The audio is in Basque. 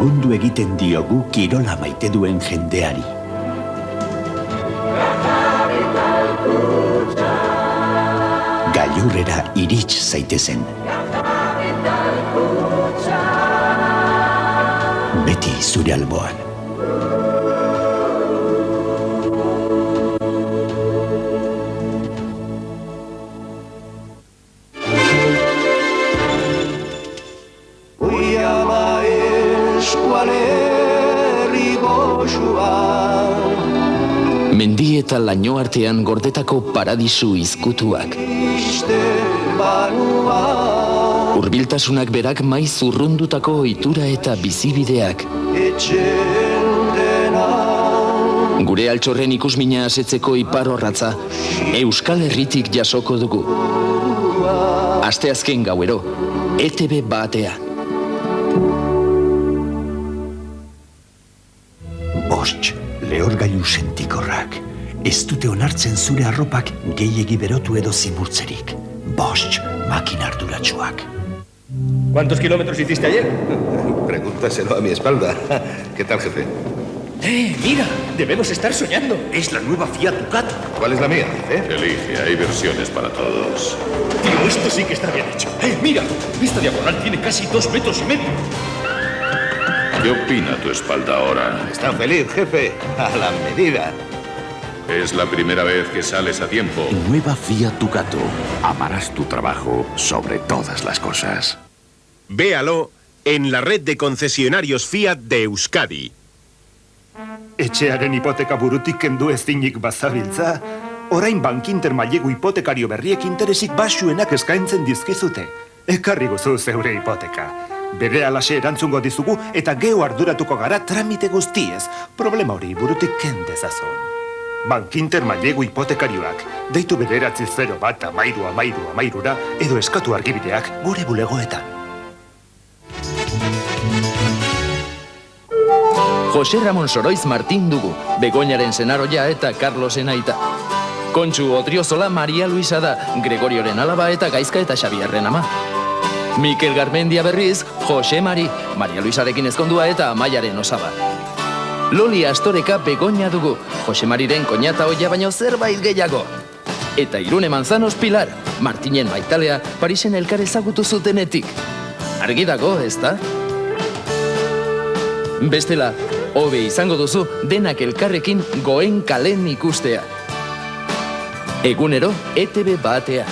lagundu egiten diogu kirola maite duen jendeari. Gailurrera irits zaitezen. Beti zure alboan. Mendi eta laino artean gordetako paradisu izkutuak. Hurbiltasunak berak maiz urrundutako ohitura eta bizibideak. Gure altxorren ikusmina asetzeko iparrorratza, Euskal Herritik jasoko dugu. Asteazken gauero, ETB batean. Bost, lehorgailu sentikorrak. Ez dute onartzen zure arropak gehiegi berotu edo zimurtzerik. Bost, makina arduratsuak. ¿Cuántos kilómetros hiciste ayer? Pregúntaselo a mi espalda. ¿Qué tal, jefe? Mira, debemos estar soñando. Es la nueva Fiat Ducato. ¿Cuál es la mía, jefe? Elige, hay versiones para todos. Tío, esto sí que está bien hecho. Mira, esta diagonal tiene casi 2,5 metros. ¿Qué opina tu espalda ahora? Está feliz, jefe. A la medida. Es la primera vez que sales a tiempo. Nueva Fiat Ducato. Amarás tu trabajo sobre todas las cosas. Véalo en la red de concesionarios Fiat de Euskadi. Etxearen hipoteka burutik kendu ezinik bazabiltza, orain Bankinter mailegu hipotekario berriek interesik baxuenak eskaintzen dizkizute. Ekarri guzu zeure hipoteka. Bere alaxe erantzungo dizugu eta geu arduratuko gara tramite guztiez. Problema hori burutik ken dezazun. Bankinter mailegu hipotekarioak. Deitu bederatzi 0 bat amairura edo eskatu argibideak gure bulegoetan. Jose Ramon Soroiz Martín dugu, Begoñaren senaroia eta Carlosen aita. Kontxu Odriozola Maria Luisa da, Gregorioren alaba eta Gaizka eta Xabierren ama. Mikel Garmendia berriz, Jose Mari, Maria Luisarekin ezkondua eta Amaiaren osaba. Loli Astoreka Begoña dugu, Jose Mariren koñata oia baino zerbait gehiago. Eta Irune Manzanos Pilar, Martinen maitalea, Parisen elkar ezagutu zutenetik. Argi dago, ezta? Bestela, hobe izango duzu denak elkarrekin Goen kalen ikustea. Egunero ETB batean.